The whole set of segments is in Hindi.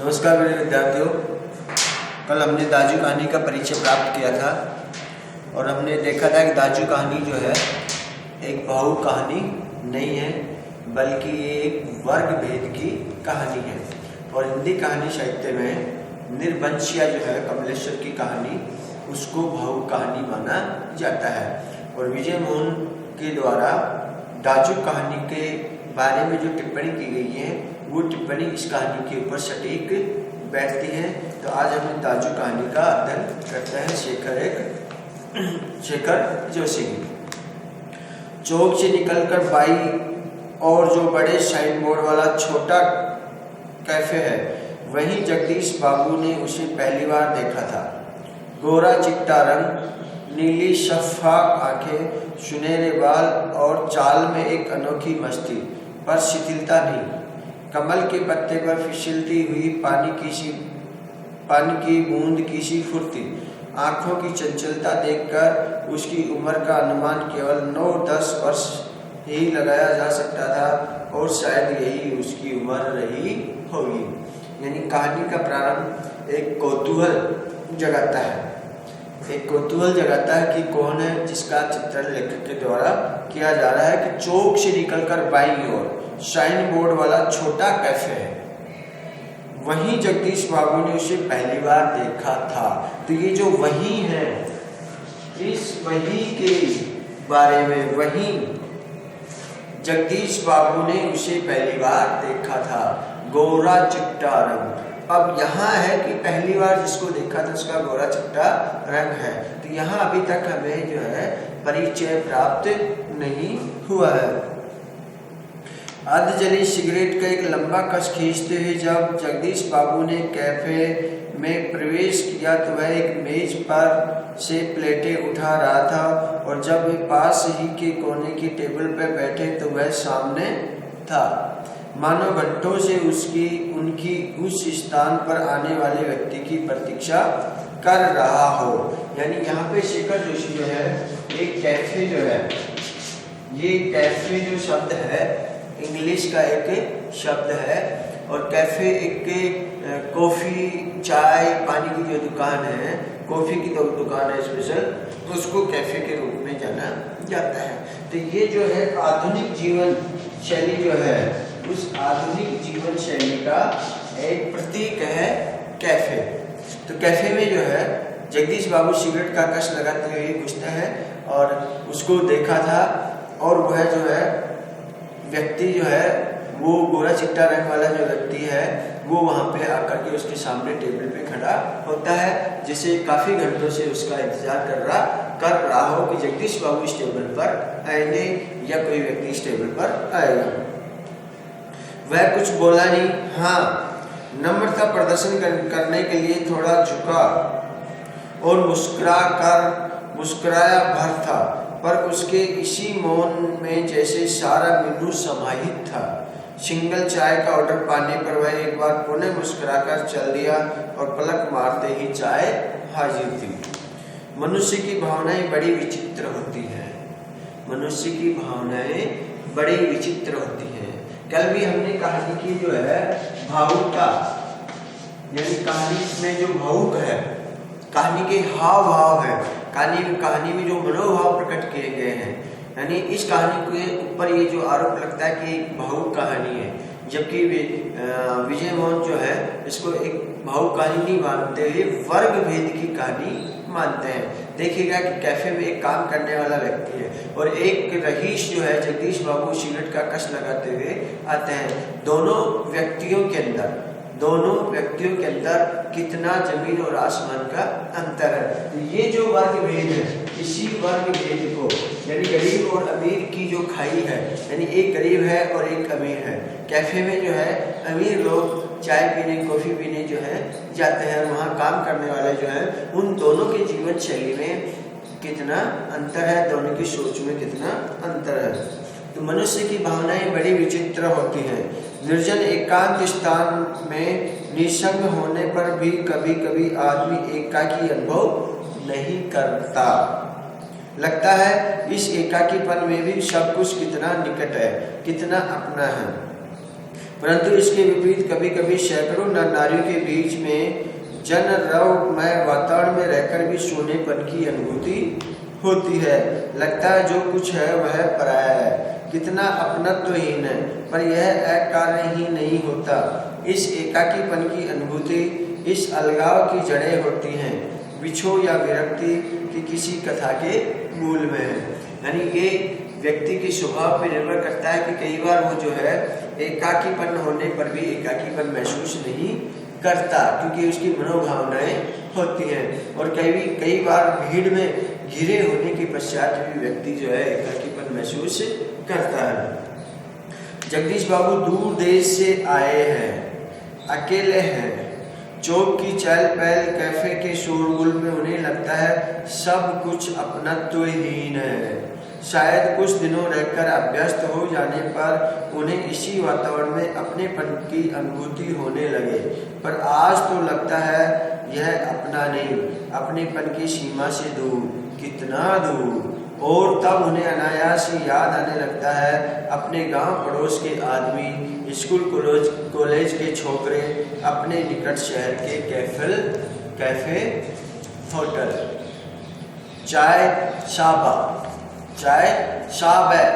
नमस्कार मेरे विद्यार्थियों। कल हमने दाजू कहानी का परिचय प्राप्त किया था और हमने देखा था कि दाजू कहानी जो है एक भावुक कहानी नहीं है, बल्कि ये एक वर्ग भेद की कहानी है। और हिंदी कहानी साहित्य में निर्वंशिया जो है कमलेश्वर की कहानी, उसको भावुक कहानी माना जाता है। और विजय मोहन के द्वारा दाजू कहानी के बारे में जो टिप्पणी की गई है, वो टिप्पणी इस कहानी के ऊपर सटीक बैठती है। तो आज हम दाजू कहानी का अध्ययन करते हैं शेखर जोशी। चौक से निकलकर बाई और जो बड़े साइन बोर्ड वाला छोटा कैफे है, वहीं जगदीश बाबू ने उसे पहली बार देखा था। गोरा चिट्टा रंग, नीली शफाफ आंखें, सुनहरे बाल और चाल में एक अनोखी मस्ती पर शिथिलता नहीं। कमल के पत्ते पर फिसलती हुई पानी की बूंद की सी फुर्ती। आंखों की चंचलता देखकर उसकी उम्र का अनुमान केवल 9-10 वर्ष ही लगाया जा सकता था, और शायद यही उसकी उम्र रही होगी। यानी कहानी का प्रारंभ एक कौतूहल जगाता है कि कौन है जिसका चित्रण लेखक के द्वारा किया जा रहा है। कि चौक से निकलकर बाईं ओर साइन बोर्ड वाला छोटा कैफे है, वहीं जगदीश बाबू ने उसे पहली बार देखा था। तो ये जो वही है, इस वही के बारे में, वहीं जगदीश बाबू ने उसे पहली बार देखा था। गोरा चिट्टा रंग, अब यहाँ है कि पहली बार जिसको देखा था उसका गोरा चिट्टा रंग है। तो यहाँ अभी तक हमें जो है परिचय प्राप्त नहीं हुआ है। अर्ध जली सिगरेट का एक लंबा कश खींचते हुए जब जगदीश बाबू ने कैफे में प्रवेश किया, तो वह एक मेज पर से प्लेटें उठा रहा था, और जब वे पास ही के कोने की टेबल पर बैठे तो वह सामने था, मानो घंटों से उनकी उस स्थान पर आने वाले व्यक्ति की प्रतीक्षा कर रहा हो। यानी यहाँ पे शेखर जोशी जो है, एक कैफे जो है, ये कैफे जो शब्द है इंग्लिश का एक शब्द है, और कैफे एक कॉफ़ी, चाय, पानी की जो दुकान है, कॉफ़ी की दुकान है स्पेशल, तो उसको कैफे के रूप में जाना जाता है। तो ये जो है आधुनिक जीवन शैली जो है, उस आधुनिक जीवन शैली का एक प्रतीक है कैफे। तो कैफे में जो है जगदीश बाबू सिगरेट का कश लगाते हुए घुसते हैं, और उसको देखा था, और वह जो है व्यक्ति जो है, वो गोरा चिट्टा रंग वाला जो व्यक्ति है, वो वहाँ पे आकर के उसके सामने टेबल पे खड़ा होता है, जिसे काफ़ी घंटों से उसका इंतजार कर रहा हो कि जगदीश बाबू इस टेबल पर आएंगे या कोई व्यक्ति इस टेबल पर आएगा। वह कुछ बोला नहीं। हाँ, नम्रता प्रदर्शन करने के लिए थोड़ा झुका और मुस्कुराया भर था, पर उसके इसी मौन में जैसे सारा मेनू समाहित था। सिंगल चाय का ऑर्डर पाने पर वह एक बार पुनः मुस्कुराकर चल दिया, और पलक मारते ही चाय हाजिर थी। मनुष्य की भावनाएं बड़ी विचित्र होती हैं। कल भी हमने कहानी की जो है भावुकता, यानी कहानी में जो भावुक है, कहानी के हाव भाव है, कहानी में जो मनोभाव प्रकट किए गए हैं, यानी इस कहानी के ऊपर ये जो आरोप लगता है कि एक भावुक कहानी है, जबकि विजय मोहन जो है इसको एक भावुक कहानी नहीं मानते हुए वर्ग भेद की कहानी मानते हैं। देखिएगा कि कैफे में एक काम करने वाला व्यक्ति है, और एक रहीश जो है जगदीश बाबू सिगरेट का कश लगाते हुए आते हैं। दोनों व्यक्तियों के अंदर कितना जमीन और आसमान का अंतर है। तो ये जो वर्ग भेद है, इसी वर्ग भेद को, यानी गरीब और अमीर की जो खाई है, यानी एक गरीब है और एक अमीर है। कैफे में जो है अमीर लोग चाय पीने, कॉफ़ी पीने जो है जाते हैं, वहाँ काम करने वाले जो है, उन दोनों के जीवन शैली में कितना अंतर है, दोनों की सोच में कितना अंतर है। तो मनुष्य की भावनाएं बड़ी विचित्र होती हैं। निर्जन एकांत स्थान में निसंग होने पर भी कभी कभी आदमी एकाकी अनुभव नहीं करता। लगता है इस एकाकीपन में भी सब कुछ कितना निकट है, कितना अपना है। परंतु इसके विपरीत कभी कभी सैकड़ों नर नारियों के बीच में जनरवमय वातावरण में रहकर भी सोनेपन की अनुभूति होती है। लगता है जो कुछ है वह पराया है, कितना अपनत्वहीन है, पर यह अकारण ही नहीं होता। इस एकाकीपन की अनुभूति, इस अलगाव की जड़ें होती हैं विछोह या विरक्ति की किसी कथा के मूल में है। यानी ये व्यक्ति के स्वभाव पर निर्भर करता है कि कई बार वो जो है एकाकीपन होने पर भी एकाकीपन महसूस नहीं करता, क्योंकि उसकी मनोभावनाएं होती हैं। और कई बार भीड़ में घिरे होने के पश्चात भी व्यक्ति जो है एकाकीपन महसूस करता है। जगदीश बाबू दूर देश से आए हैं, अकेले हैं। चौक की चहल पहल, कैफे के शोरगुल में उन्हें लगता है सब कुछ अपनत्वहीन है। शायद कुछ दिनों रहकर अभ्यस्त हो जाने पर उन्हें इसी वातावरण में अपनेपन की अनुभूति होने लगे, पर आज तो लगता है यह अपना नहीं, अपनेपन की सीमा से दूर, कितना दूर। और तब उन्हें अनायास ही याद आने लगता है अपने गांव पड़ोस के आदमी, स्कूल कॉलेज के छोकरे, अपने निकट शहर के कैफे होटल, चाय साब है।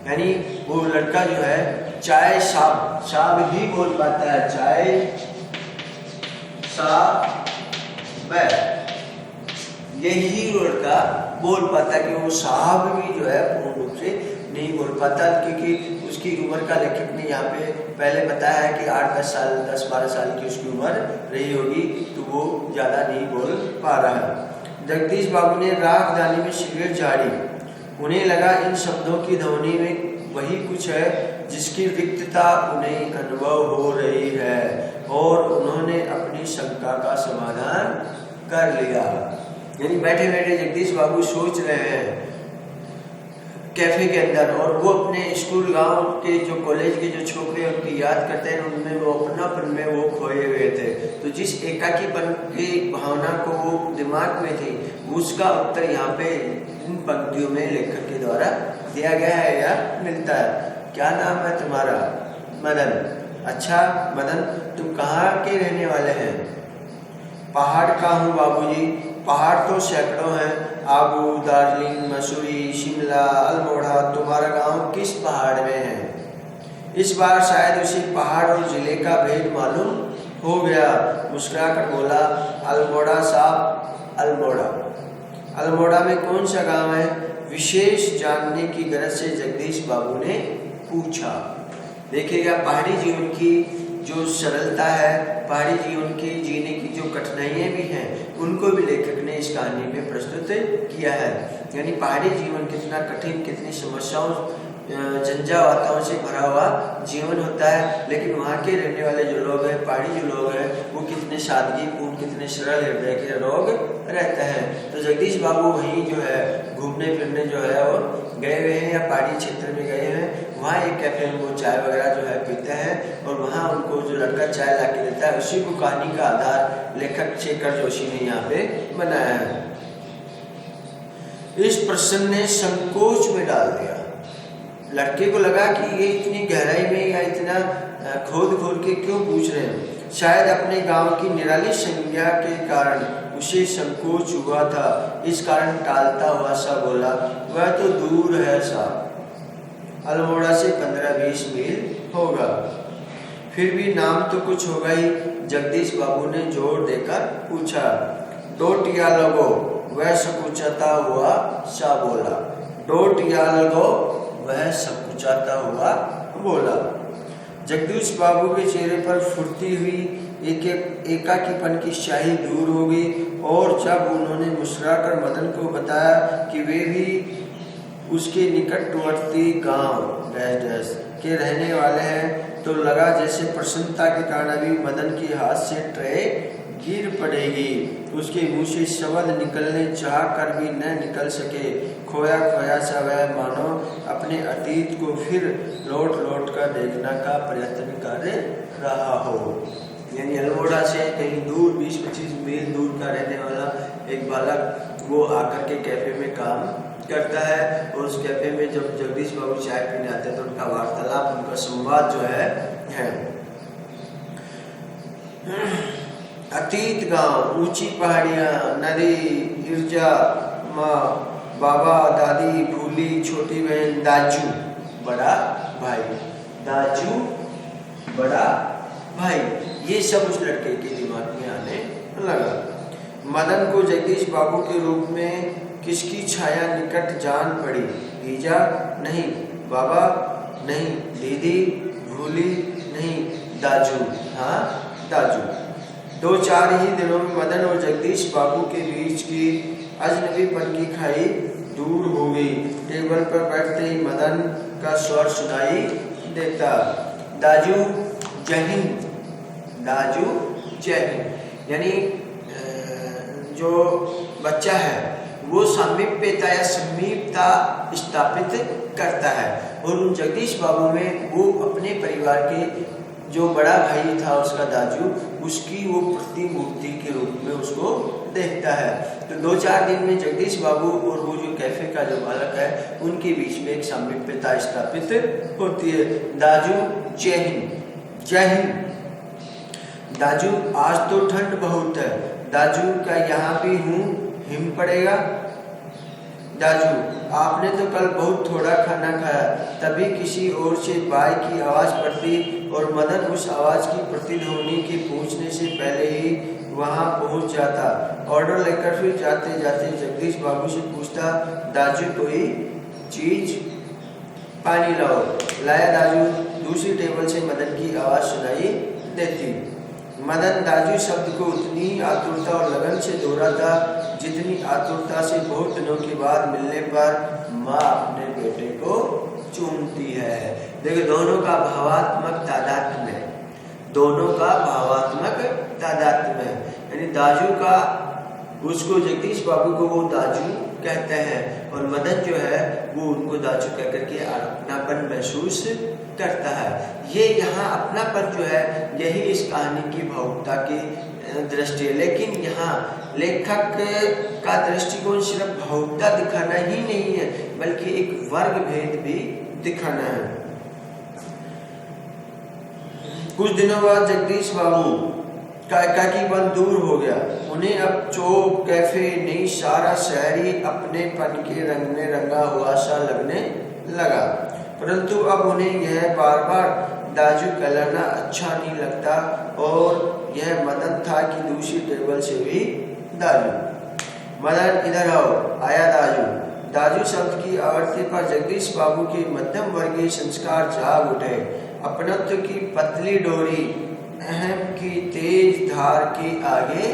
यानी वो लड़का जो है चाय साब भी बोल पाता है, चाय साब है, यही लड़का बोल पाता है कि वो साहब भी जो है पूर्ण रूप से नहीं बोल पाता, क्योंकि उसकी उम्र का लेखक ने यहाँ पे पहले बताया है कि 10-12 साल की उसकी उम्र रही होगी, तो वो ज़्यादा नहीं बोल पा रहा है। जगदीश बाबू ने राखदानी में सिगरेट झाड़ी। उन्हें लगा इन शब्दों की ध्वनि में वही कुछ है जिसकी रिक्तता उन्हें अनुभव हो रही है, और उन्होंने अपनी शंका का समाधान कर लिया। यानी बैठे बैठे जगदीश बाबू सोच रहे हैं कैफे के अंदर, और वो अपने स्कूल गांव के जो कॉलेज के जो छोकरे उनकी याद करते हैं, उनमें वो अपनापन में वो खोए हुए थे। तो जिस एकाकीपन की भावना को वो दिमाग में थी, उसका उत्तर यहाँ पे इन पंक्तियों में लेखक के द्वारा दिया गया है या मिलता है। क्या नाम है तुम्हारा? मदन। अच्छा मदन, तुम कहाँ के रहने वाले हैं? पहाड़ का हूँ बाबूजी। पहाड़ तो सैकड़ों हैं, आबू, दार्जिलिंग, मसूरी, शिमला, अल्मोड़ा। तुम्हारा गांव किस पहाड़ में है? इस बार शायद उसी पहाड़ और जिले का भेद मालूम हो गया। मुस्कुराकर बोला, अल्मोड़ा साहब, अल्मोड़ा। अल्मोड़ा में कौन सा गांव है? विशेष जानने की गरज से जगदीश बाबू ने पूछा। देखिएगा, पहाड़ी जीवन की जो सरलता है, पहाड़ी जीवन की जीने की जो कठिनाइयाँ भी हैं, उनको भी लेखक ने इस कहानी में प्रस्तुत किया है। यानी पहाड़ी जीवन कितना कठिन, कितनी समस्याओं झंझावातों से भरा हुआ जीवन होता है, लेकिन वहाँ के रहने वाले जो लोग हैं, पहाड़ी जो लोग हैं, वो कितने सादगीपूर्ण, कितने सरल हृदय के लोग रहते हैं। तो जगदीश बाबू वहीं जो है घूमने फिरने जो है वो गए हुए हैं, या पहाड़ी क्षेत्र में गए हैं। वहाँ एक कैफे में वो चाय वगैरह जो है पीते हैं, और वहाँ उनको जो लड़का चाय ला के देता है, उसी को कहानी का आधार लेखक शेखर जोशी ने यहाँ पे बनाया है। इस प्रश्न ने संकोच में डाल दिया। लड़के को लगा कि ये इतनी गहराई में या इतना खोद के क्यों पूछ रहे हैं। शायद अपने गांव की निराली संज्ञा के कारण उसे संकोच हुआ था, इस कारण टालता हुआ सा बोला, वह तो दूर है साहब, अल्मोड़ा से 15-20 मील होगा। फिर भी नाम तो कुछ होगा ही। जगदीश बाबू ने जोर देकर पूछा। डोटिया लगो, वह सकुचाता हुआ सा बोला। डोटिया लगो, वह सकुचाता हुआ बोला। जगदीश बाबू के चेहरे पर फुर्ती हुई, एकाकीपन की स्याही दूर हो गई, और जब उन्होंने मुस्कुराकर मदन को बताया कि वे भी उसके निकटवर्ती गांव के रहने वाले हैं, तो लगा जैसे प्रसन्नता के कारण अभी मदन के हाथ से ट्रे गिर पड़ेगी। उसके मुंह से शब्द निकलने चाह कर भी न निकल सके। खोया खोया सा वह मानो अपने अतीत को फिर लौट लौट कर देखने का प्रयत्न कर रहा हो। यानी अल्मोड़ा से कहीं दूर 20-25 मील दूर का रहने वाला एक बालक वो आकर के कैफे में काम करता है, और उस कैफे में जब जगदीश बाबू चाय पीने आते हैं तो उनका वार्तालाप, उनका संवाद जो है। अतीत गांव, ऊंची पहाड़ियां, नदी, गिरजा, माँ, बाबा, दादी, फूली, छोटी बहन, दाजू, बड़ा भाई, दाजू, बड़ा भाई, ये सब उस लड़के के दिमाग में आने लगा। मदन को जगदीश बाबू के रूप में किसकी छाया निकट जान पड़ी? भीजा नहीं, बाबा नहीं, दीदी, भूली नहीं, दाजू, हाँ दाजू। 2-4 ही दिनों में मदन और जगदीश बाबू के बीच की अजनबीपन की खाई दूर हो गई। टेबल पर बैठते ही मदन का स्वर सुनाई देता, दाजू जय हिंद, दाजू जय हिंद। यानी जो बच्चा है वो सामीप्यता या समीपता स्थापित करता है, और उन जगदीश बाबू में वो अपने परिवार के जो बड़ा भाई था उसका दाजू, उसकी वो प्रतिमूर्ति के रूप में उसको देखता है। तो 2-4 दिन में जगदीश बाबू और वो जो कैफे का जो मालक है उनके बीच में एक सामीप्यता स्थापित होती है। दाजू जय हिंद, जय हिंद। दाजू आज तो ठंड बहुत है, दाजू का यहाँ भी हूँ, हिम पड़ेगा। दाजू आपने तो कल बहुत थोड़ा खाना खाया। तभी किसी ओर से बाई की आवाज़ पड़ती और मदन उस आवाज़ की प्रतिध्वनि के पहुँचने से पहले ही वहाँ पहुँच जाता। ऑर्डर लेकर फिर जाते जाते जगदीश बाबू से पूछता, दाजू कोई चीज़, पानी लाओ। लाया दाजू। दूसरी टेबल से मदन की आवाज़ सुनाई देती। मदन दाजू शब्द को उतनी आतुरता और लगन से दोहराता जितनी आतुरता से बहुत दिनों के बाद मिलने पर माँ अपने बेटे को चूमती है। देखो दोनों का भावात्मक तादात्म्य, दोनों का भावात्मक तादात्म्य, यानी दाजू का, उसको जगदीश बाबू को वो दाजू कहते हैं और मदन जो है वो उनको दाजू कह करके अपनापन महसूस करता है। ये यहाँ अपनापन जो है यही इस कहानी की भावुकता की दृष्टि है। लेकिन यहाँ लेखक का दृष्टिकोण सिर्फ भावुकता दिखाना ही नहीं है बल्कि एक वर्ग भेद भी दिखाना है। कुछ दिनों बाद जगदीश बाबू का एकाकीपन दूर हो गया। उन्हें अब चौक, कैफे नहीं, सारा शहरी अपनेपन के रंग में रंगा हुआ सा लगने लगा। परंतु अब उन्हें यह बार बार दाजू कहलाना अच्छा नहीं लगता और यह मदन था कि दूसरी टेबल से भी दाजू। मदन इधर आओ। आया दाजू। दाजू शब्द की आवृत्ति पर जगदीश बाबू के मध्यम वर्गीय संस्कार जाग उठे। अपनत्व की पतली डोरी अहम की तेज धार के आगे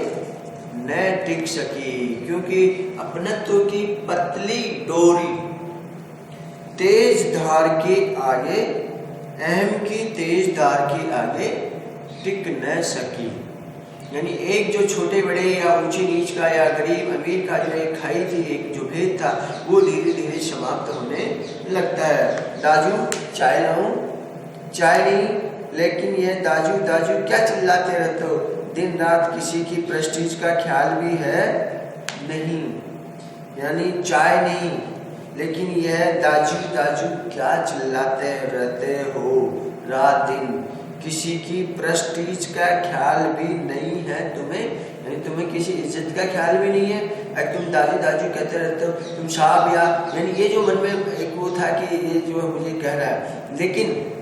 न टिक सकी, क्योंकि अपनत्व की पतली डोरी तेज धार के आगे, अहम की तेज धार के आगे टिक न सकी। यानी एक जो छोटे बड़े या ऊंचे नीच का या गरीब अमीर का जो एक खाई थी, एक जो भेद था, वो धीरे धीरे समाप्त होने लगता है। दाजू चाय लाऊं? चाय नहीं, लेकिन यह दाजू दाजू क्या चिल्लाते रहते हो? दिन रात किसी की प्रेस्टीज का ख्याल भी है नहीं। यानी चाय नहीं, लेकिन यह दाजू दाजू क्या चिल्लाते रहते हो रात दिन? किसी की प्रेस्टीज का ख्याल भी नहीं है तुम्हें, यानी तुम्हें किसी इज्जत का ख्याल भी नहीं है। अगर तुम दाजू दाजू कहते रहते हो, तुम साहब या, यानी ये जो मन में एक वो था कि ये जो मुझे कह रहा है। लेकिन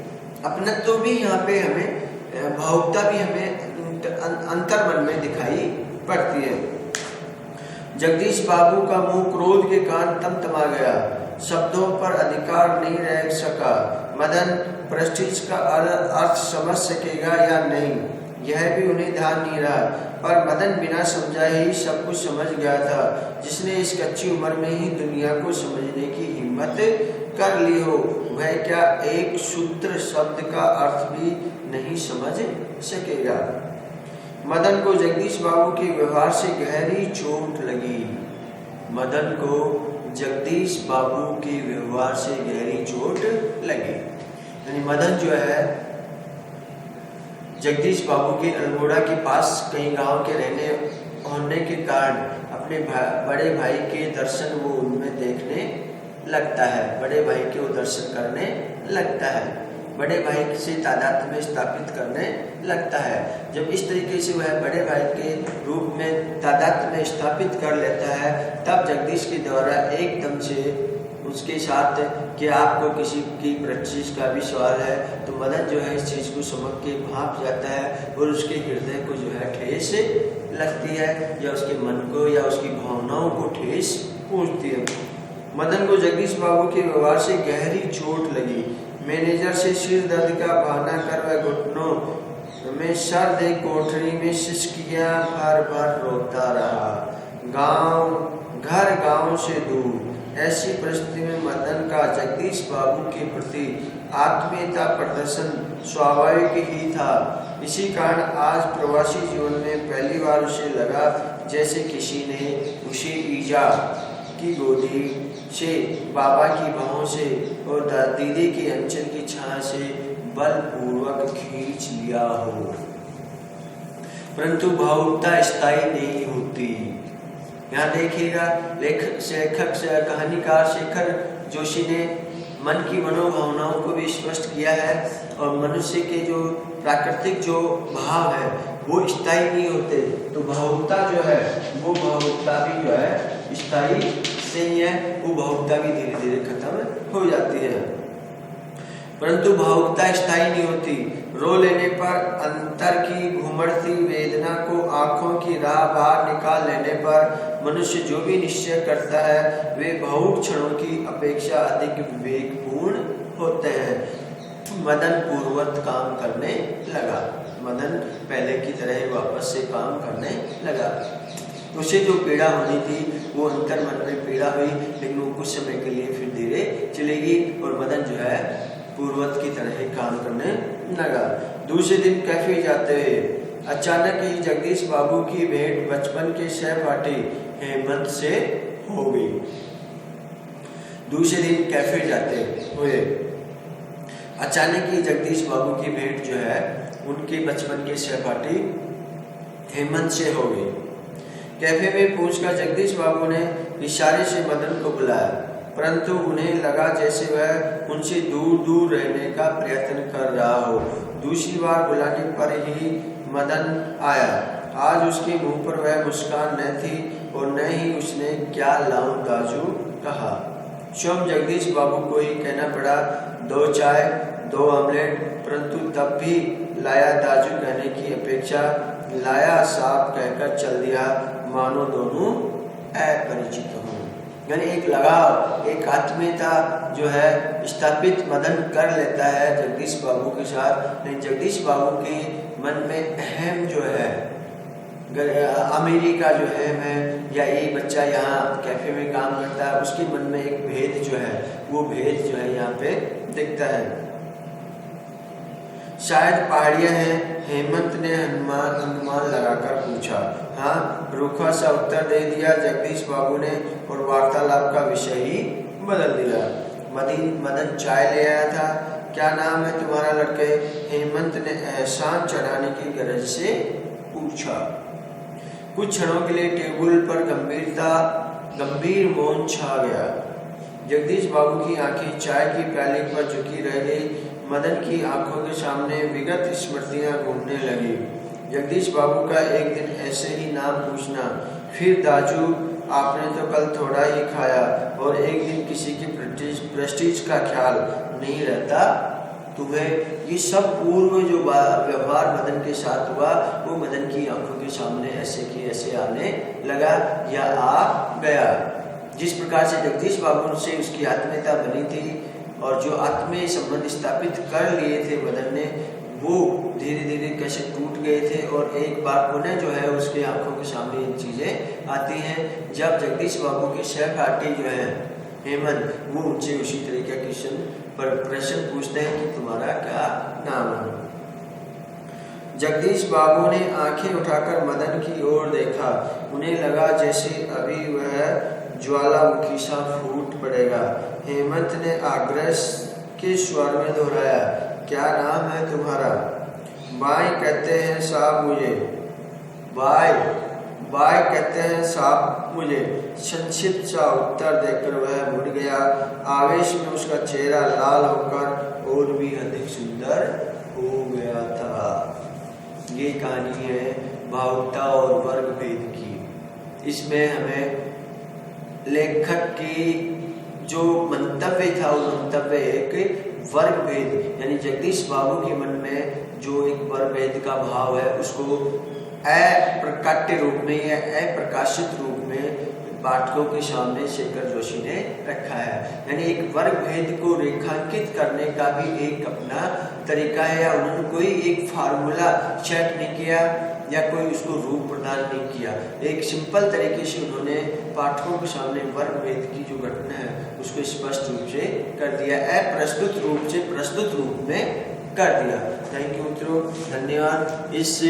अपनत्व तो भी यहाँ पे हमें, भावुकता भी हमें अंतर मन में दिखाई पड़ती है। जगदीश बाबू का मुंह क्रोध के कारण तमतमा गया। शब्दों पर अधिकार नहीं रह सका। मदन प्रेस्टीज का अर्थ समझ सकेगा या नहीं, यह भी उन्हें ध्यान नहीं रहा, पर मदन बिना समझाए ही सब कुछ समझ गया था। जिसने इस कच्ची उम्र में ही दुनिया को समझने की हिम्मत कर ली हो, वह क्या एक सूत्र शब्द का अर्थ भी नहीं समझ सकेगा। मदन को जगदीश बाबू के व्यवहार से गहरी चोट लगी। मदन को जगदीश बाबू के व्यवहार से गहरी चोट लगी। यानी मदन जो है जगदीश बाबू के अल्मोड़ा के पास कहीं गांव के रहने होने के कारण अपने बड़े भाई के दर्शन वो उनमें देखने लगता है, बड़े भाई के वो दर्शन करने लगता है। बड़े भाई से तादाद में स्थापित करने लगता है। जब इस तरीके से वह बड़े भाई के रूप में तादाद में स्थापित कर लेता है, तब जगदीश के द्वारा एकदम से उसके साथ कि आपको किसी की चीज़ का भी सवाल है, तो मदन जो है इस चीज़ को समझ के भाप जाता है और उसके हृदय को जो है ठेस लगती है, या उसके मन को या उसकी भावनाओं को ठेस पहुँचती है। मदन को जगदीश बाबू के व्यवहार से गहरी चोट लगी। मैनेजर से सिर दर्द का बहाना कर वह घुटनों में सर दे कोठरी में सिसकियां भर भर रोता रहा। गांव से दूर ऐसी परिस्थिति में मदन का जगदीश बाबू के प्रति आत्मीयता प्रदर्शन स्वाभाविक ही था। इसी कारण आज प्रवासी जीवन में पहली बार उसे लगा जैसे किसी ने उसे ईजा की गोदी से, बाबा की बाहों से और दीदी की अंचल की छाया से बलपूर्वक खींच लिया हो। परंतु भावुकता स्थायी नहीं होती। यहाँ देखिएगा लेखक कहानीकार शेखर जोशी ने मन की मनोभावनाओं को भी स्पष्ट किया है, और मनुष्य के जो प्राकृतिक जो भाव है वो स्थायी नहीं होते। तो भावुकता जो है वो भावुकता भी जो है स्थायी नहीं है, वो भावुकता भी धीरे धीरे खत्म हो जाती है। परंतु भावुकता स्थायी नहीं होती। रो लेने पर अंतर की घुमड़ती वेदना को आंखों की राह बाहर निकाल लेने पर मनुष्य जो भी निश्चय करता है वे भावुक क्षणों की अपेक्षा अधिक विवेकपूर्ण होते हैं। मदन पूर्ववत काम करने लगा। मदन पहले की तरह ही वापस से काम करने लगा। उसे जो पीड़ा होनी थी वो अंतर मन में पीड़ा हुई, लेकिन वो कुछ समय के लिए फिर धीरे चलेगी और मदन जो है पूर्ववत की तरह ही काम करने लगा। दूसरे दिन कैफे जाते हुए अचानक ही जगदीश बाबू की भेंट बचपन के सहपाठी हेमंत से हो गई। दूसरे दिन कैफे जाते हुए अचानक ही जगदीश बाबू की भेंट जो है उनके बचपन के सहपाठी हेमंत से हो गई। कैफे में पहुंचकर जगदीश बाबू ने इशारे से मदन को बुलाया, परंतु उन्हें लगा जैसे वह उनसे दूर दूर रहने का प्रयत्न कर रहा हो। दूसरी बार बुलाने पर ही मदन आया। आज उसके मुंह पर वह मुस्कान न थी और न ही उसने क्या लाऊं दाजू कहा। स्वयं जगदीश बाबू को ही कहना पड़ा 2 चाय 2 ऑमलेट, परंतु तब भी लाया दाजू कहने की अपेक्षा लाया साहब कहकर चल दिया, मानो दोनों अपरिचित हों। यानी एक लगाव, एक आत्मीयता जो है स्थापित मदन कर लेता है जगदीश बाबू के साथ। लेकिन जगदीश बाबू के मन में अहम जो है, अमेरिका जो है या ये बच्चा यहाँ कैफे में काम करता है, उसके मन में एक भेद जो है वो भेद जो है यहाँ पे दिखता है। शायद पहाड़ियाँ हैं, हेमंत ने अनुमान लगाकर पूछा। हाँ, रूखा सा उत्तर दे दिया जगदीश बाबू ने और वार्तालाप का विषय ही बदल दिया। मदन चाय ले आया था। क्या नाम है तुम्हारा लड़के? हेमंत ने एहसान चढ़ाने की गरज से पूछा। कुछ क्षणों के लिए टेबल पर गंभीर मौन छा गया। जगदीश बाबू की आंखें चाय की प्याली पर झुकी रह गई। मदन की आंखों के सामने विगत स्मृतियां घूमने लगी। जगदीश बाबू का एक दिन ऐसे ही नाम पूछना, फिर दाजू आपने तो कल थोड़ा ही खाया, और एक दिन किसी की प्रेस्टीज का ख्याल नहीं रहता तुम्हें। ये सब पूर्व जो व्यवहार मदन के साथ हुआ वो मदन की आंखों के सामने ऐसे की ऐसे आने लगा या आ गया। जिस प्रकार से जगदीश बाबू से उसकी आत्मीयता बनी थी और जो आत्मीय संबंध स्थापित कर लिए थे मदन ने, वो धीरे धीरे कैसे टूट गए थे और एक बार पुनः जो है उसके आंखों के सामने ये चीज़ें आती हैं जब जगदीश बाबू के सहपाठी जो है हेमंत, वो उनसे उसी तरीके के प्रश्न पूछते हैं कि तुम्हारा क्या नाम है। जगदीश बाबू ने आंखें उठाकर मदन की ओर देखा। उन्हें लगा जैसे अभी वह ज्वालामुखी सा फूट पड़ेगा। हेमंत ने आग्रह के स्वर में दोहराया, क्या नाम है तुम्हारा? बाई कहते हैं साहब मुझे। बाई कहते हैं साहब मुझे। संक्षिप्त सा उत्तर देकर वह मुड़ गया। आवेश में उसका चेहरा लाल होकर और भी अधिक हो गया था। ये कहानी है भावुकता और वर्ग भेद की। इसमें हमें लेखक की जो मंतव्य था वो मंतव्य एक वर्ग भेद यानी जगदीश बाबू के मन में जो एक वर्ग भेद का भाव है उसको अप्रकट्य रूप में या अप्रकाशित रूप में पाठकों के सामने शेखर जोशी ने रखा है। यानी एक वर्ग भेद को रेखांकित करने का भी एक अपना तरीका है, या उन्होंने कोई एक फार्मूला सेट नहीं किया या कोई उसको रूप प्रदान नहीं किया। एक सिंपल तरीके से उन्होंने पाठकों के सामने वर्ग भेद की जो घटना है उसको स्पष्ट रूप से कर दिया, अप्रस्तुत रूप से प्रस्तुत रूप में कर दिया। थैंक यू मित्रों, धन्यवाद। इस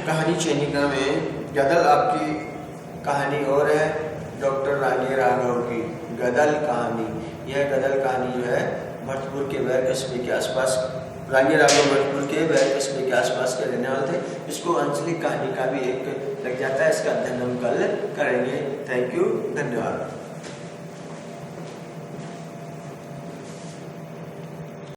कहानी चयनिका में गदल आपकी कहानी और है डॉक्टर रानी राघव की गदल कहानी। यह गदल कहानी जो है भरतपुर के बैर कस्बे के आसपास, रानी राघव भरतपुर के बैर कस्बे के आसपास के रहने वाले थे। इसको आंचलिक कहानी का भी एक लग जाता है, इसका अध्ययन हम कल करेंगे। थैंक यू, धन्यवाद।